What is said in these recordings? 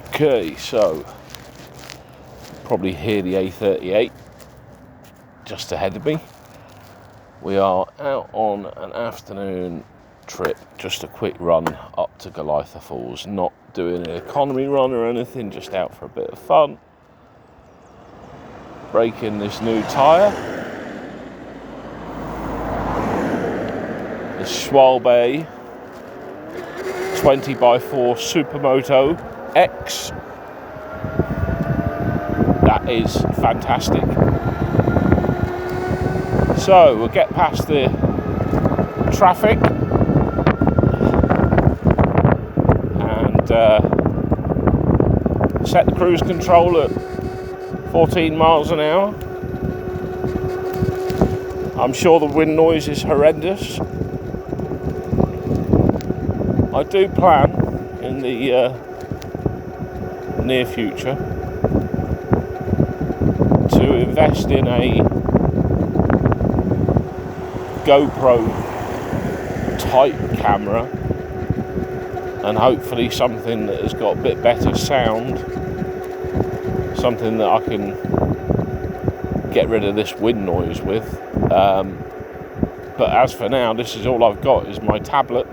Okay, so probably hear the A38 just ahead of me. We are out on an afternoon trip, just a quick run up to Golitha Falls, not doing an economy run or anything, just out for a bit of fun. Breaking this new tyre, the Schwalbe 20x4 Supermoto X. That is fantastic. So we'll get past the traffic and set the cruise control at 14 miles an hour. I'm sure the wind noise is horrendous. I do plan in the near future to invest in a GoPro type camera and hopefully something that has got a bit better sound, something that I can get rid of this wind noise with. But as for now, this is all I've got, is my tablet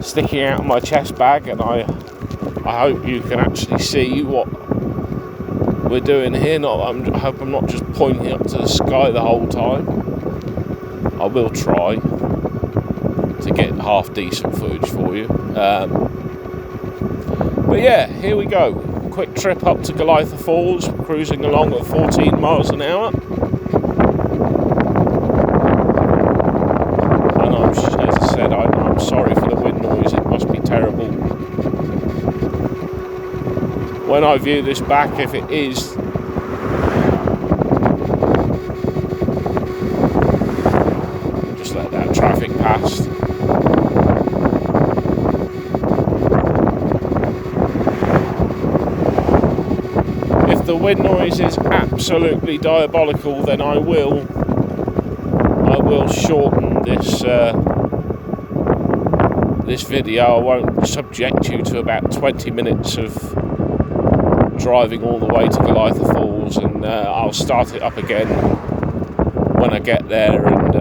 sticking out of my chest bag, and I hope you can actually see what we're doing here. I hope I'm not just pointing up to the sky the whole time. I will try to get half decent footage for you. But yeah, here we go. Quick trip up to Golitha Falls, cruising along at 14 miles an hour. And as I said, I'm sorry for the wind noise, it must be terrible. When I view this back, if it is just let that traffic past. If the wind noise is absolutely diabolical, then I will shorten this video. I won't subject you to about 20 minutes of driving all the way to Golitha Falls, and I'll start it up again when I get there and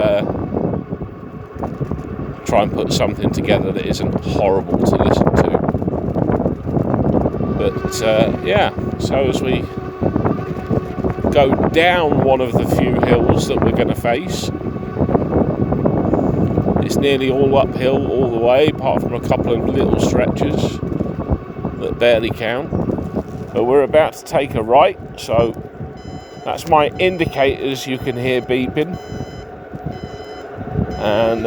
try and put something together that isn't horrible to listen to. But yeah, so as we go down one of the few hills that we're going to face, it's nearly all uphill all the way, apart from a couple of little stretches that barely count. But we're about to take a right, so that's my indicators you can hear beeping. And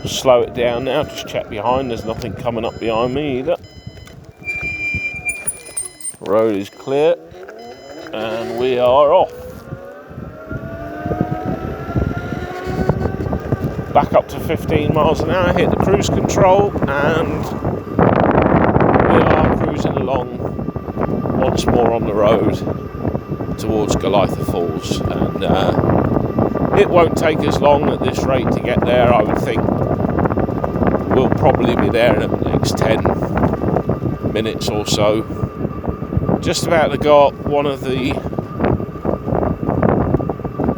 slow it down now, just check behind, there's nothing coming up behind me either. Road is clear, and we are off. Back up to 15 miles an hour, hit the cruise control, and we are cruising along once more on the road towards Golitha Falls. And it won't take us long at this rate to get there. I would think we'll probably be there in the next 10 minutes or so. Just about to go up one of the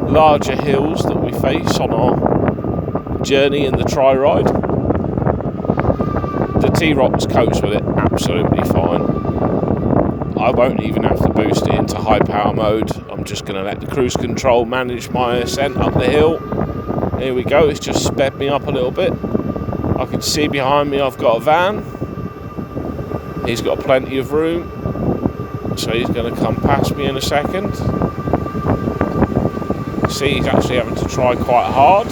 larger hills that we face on our journey in the tri-ride. The T-Rox copes with it absolutely fine. I won't even have to boost it into high power mode. I'm just going to let the cruise control manage my ascent up the hill. Here we go, it's just sped me up a little bit. I can see behind me I've got a van. He's got plenty of room, so he's going to come past me in a second. See, he's actually having to try quite hard.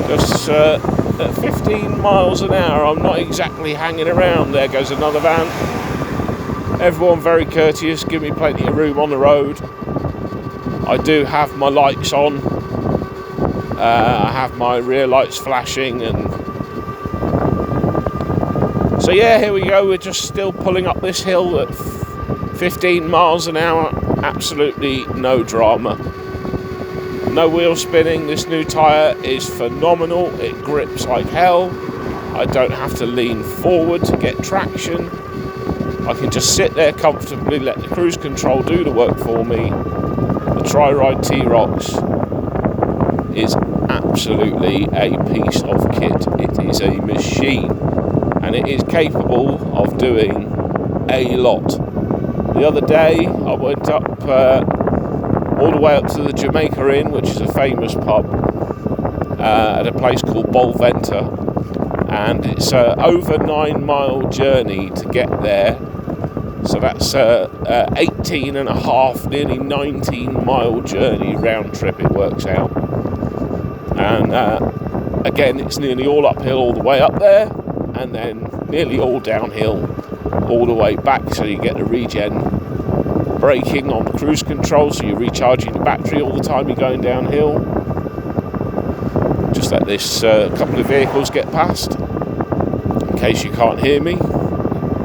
Just at 15 miles an hour, I'm not exactly hanging around. There goes another van. Everyone very courteous, give me plenty of room on the road. I do have my lights on. I have my rear lights flashing, and so yeah, here we go. We're just still pulling up this hill at 15 miles an hour. Absolutely no drama. No wheel spinning. This new tyre is phenomenal. It grips like hell. I don't have to lean forward to get traction. I can just sit there comfortably, let the cruise control do the work for me. The Tri-Ride T-Rox is absolutely a piece of kit. It is a machine, and it is capable of doing a lot. The other day I went up all the way up to the Jamaica Inn, which is a famous pub at a place called Golitha, and it's a over 9 mile journey to get there. So that's 18 and a half, nearly 19 mile journey round trip it works out. And again, it's nearly all uphill all the way up there, and then nearly all downhill all the way back. So you get the regen braking on the cruise control, so you're recharging the battery all the time you're going downhill. Just let this couple of vehicles get past, in case you can't hear me.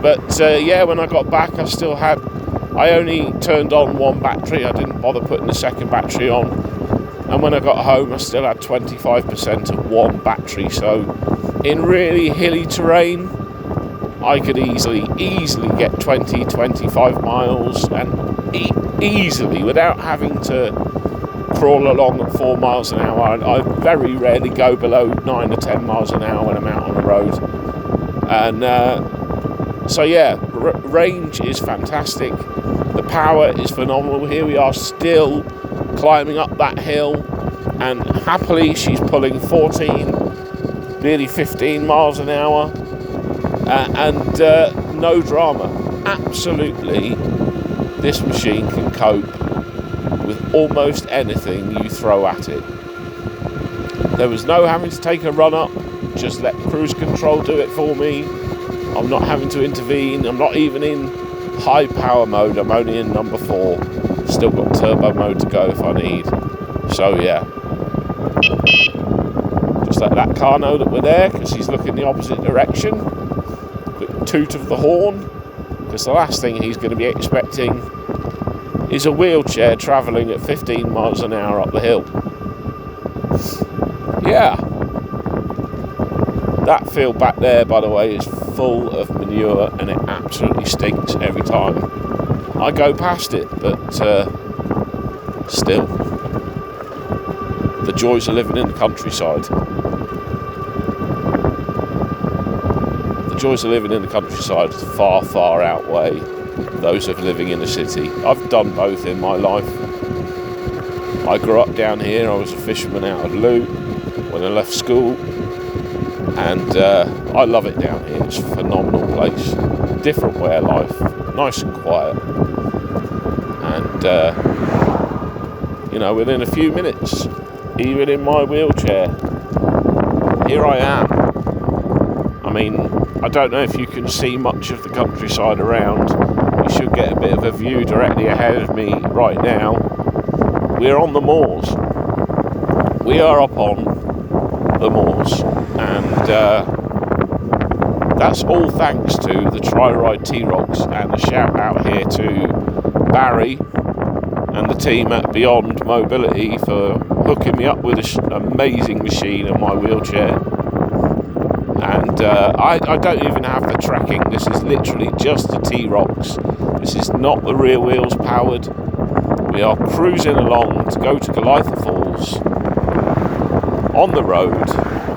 But yeah, when I got back, I only turned on one battery. I didn't bother putting the second battery on. And when I got home, I still had 25% of one battery. So in really hilly terrain, I could easily get 20, 25 miles and easily, without having to crawl along at 4 miles an hour. And I very rarely go below 9 or 10 miles an hour when I'm out on the road. And so yeah, range is fantastic. The power is phenomenal. Here we are still climbing up that hill, and happily she's pulling 14, nearly 15 miles an hour, and no drama. Absolutely, this machine can cope with almost anything you throw at it. There was no having to take a run up, just let cruise control do it for me. I'm not having to intervene. I'm not even in high power mode. I'm only in number 4. Still got turbo mode to go if I need. So yeah, just let that car know that we're there, because he's looking the opposite direction. Quick toot of the horn, because the last thing he's going to be expecting is a wheelchair travelling at 15 miles an hour up the hill. Yeah, that field back there, by the way, is full of manure, and it absolutely stinks every time I go past it. But still, the joys of living in the countryside. The joys of living in the countryside far, far outweigh those of living in the city. I've done both in my life. I grew up down here. I was a fisherman out of Loo when I left school, and I love it down here. It's a phenomenal place, different way of life, nice and quiet, and you know, within a few minutes, even in my wheelchair, here I am. I mean, I don't know if you can see much of the countryside around. You should get a bit of a view directly ahead of me right now. We're on the moors. We are up on the moors, and that's all thanks to the Tri-Ride T-Rox, and a shout out here to Barry and the team at Beyond Mobility for hooking me up with this amazing machine in my wheelchair. And I don't even have the tracking. This is literally just the T-Rox. This is not the rear wheels powered. We are cruising along to go to Golitha Falls on the road,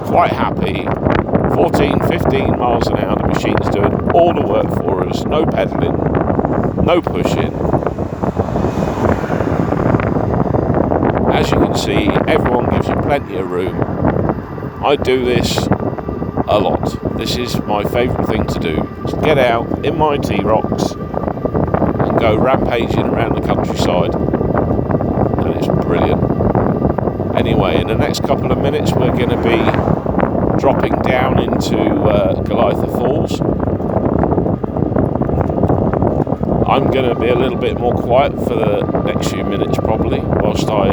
quite happy. 14, 15 miles an hour. The machine's doing all the work for us. No pedalling, no pushing. As you can see, everyone gives you plenty of room. I do this a lot. This is my favourite thing to do. To get out in my T-Rox and go rampaging around the countryside. And it's brilliant. Anyway, in the next couple of minutes we're going to be dropping down into Golitha Falls. I'm going to be a little bit more quiet for the next few minutes probably, whilst I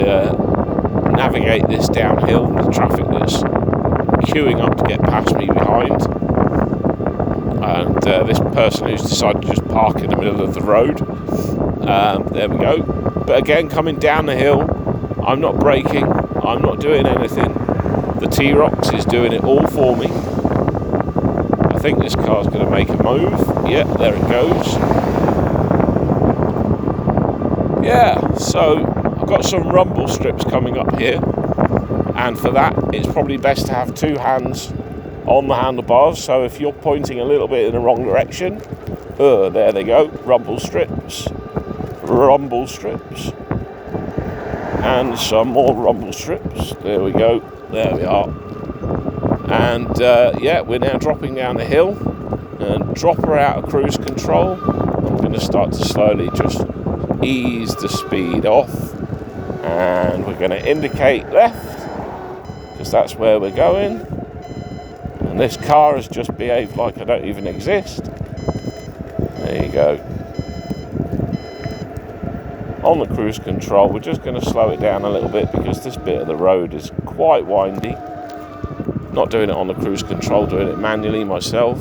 navigate this downhill with the traffic that's queuing up to get past me behind, and this person who's decided to just park in the middle of the road. There we go. But again, coming down the hill, I'm not braking, I'm not doing anything. The T-Rox is doing it all for me. think this car's going to make a move. Yeah, there it goes. Yeah, so I've got some rumble strips coming up here, and for that it's probably best to have two hands on the handlebars. So if you're pointing a little bit in the wrong direction, there they go, rumble strips, and some more rumble strips. There we go, there we are. And yeah, we're now dropping down the hill, and drop her out of cruise control. I'm going to start to slowly just ease the speed off, and we're going to indicate left because that's where we're going. And this car has just behaved like I don't even exist. There you go. On the cruise control, we're just going to slow it down a little bit because this bit of the road is quite windy. Not doing it on the cruise control, doing it manually myself.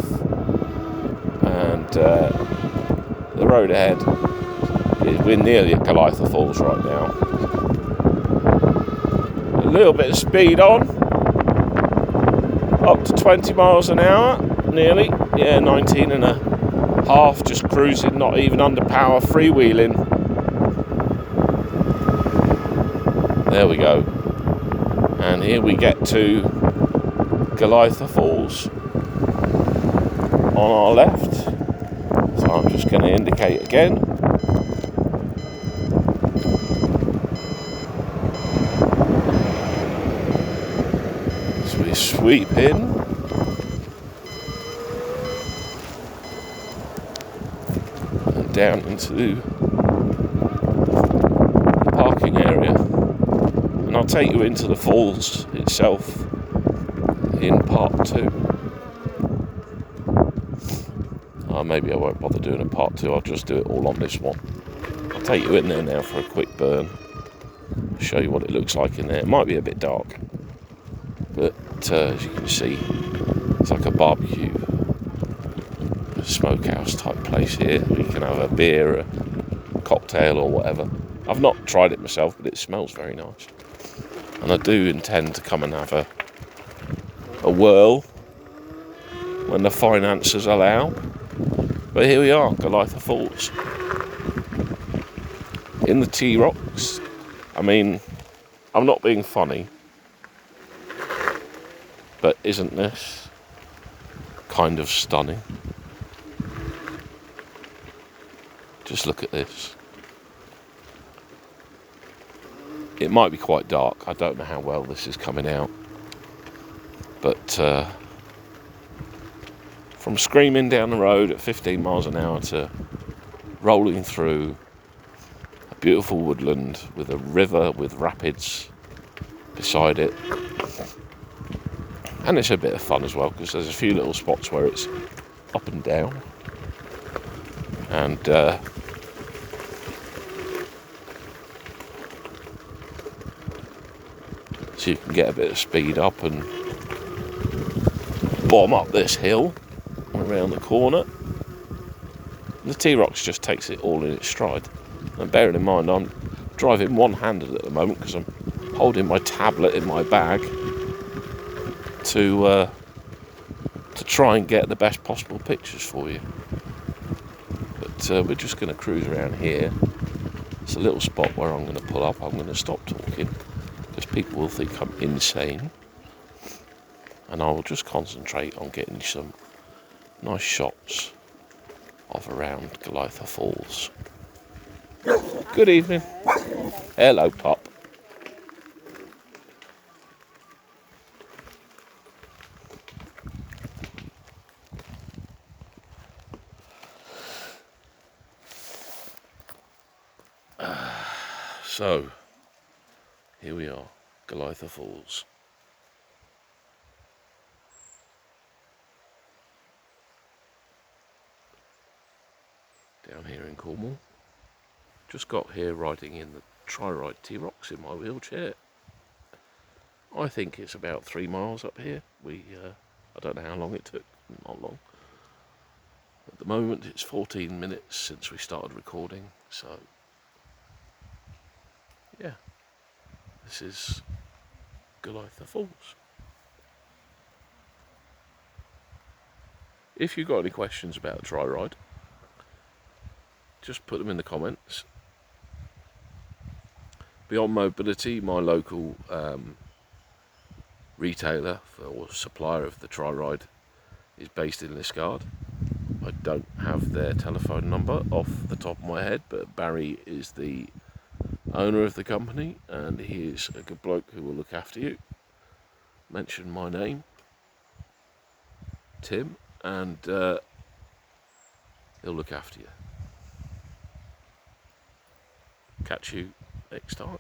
And the road ahead, we're nearly at Golitha Falls right now. A little bit of speed on, up to 20 miles an hour, nearly. Yeah, 19 and a half, just cruising, not even under power, freewheeling. There we go. And here we get to Golitha Falls on our left. So I'm just going to indicate again. So we sweep in. And down into the parking area. And I'll take you into the falls itself in part 2. Maybe I won't bother doing a part 2, I'll just do it all on this one. I'll take you in there now for a quick burn, show you what it looks like in there. It might be a bit dark, but as you can see, it's like a barbecue, a smokehouse type place here. You can have a beer, a cocktail or whatever. I've not tried it myself, but it smells very nice. And I do intend to come and have a whirl when the finances allow. But here we are, Golitha Falls. In the T-Rocks. I mean, I'm not being funny, but isn't this kind of stunning? Just look at this. It might be quite dark, I don't know how well this is coming out, but from screaming down the road at 15 miles an hour to rolling through a beautiful woodland with a river with rapids beside it. And it's a bit of fun as well because there's a few little spots where it's up and down. And so you can get a bit of speed up and bomb up this hill around the corner. The T-Rocks just takes it all in its stride. And bearing in mind I'm driving one-handed at the moment because I'm holding my tablet in my bag to try and get the best possible pictures for you. But we're just going to cruise around here. It's a little spot where I'm going to pull up. I'm going to stop talking because people will think I'm insane, and I will just concentrate on getting some nice shots of around Golitha Falls. Good evening. Hello, pup. So, here we are, Golitha Falls. Down here in Cornwall. Just got here riding in the Tri-Ride T-Rocks in my wheelchair. I think it's about 3 miles up here. I don't know how long it took, not long. At the moment it's 14 minutes since we started recording, so yeah, this is Golitha Falls. If you've got any questions about the Tri Ride, just put them in the comments. Beyond Mobility, my local retailer or supplier of the Tri Ride, is based in Liscard. I don't have their telephone number off the top of my head, but Barry is the owner of the company and he is a good bloke who will look after you. Mention my name, Tim, and he'll look after you. Catch you next time.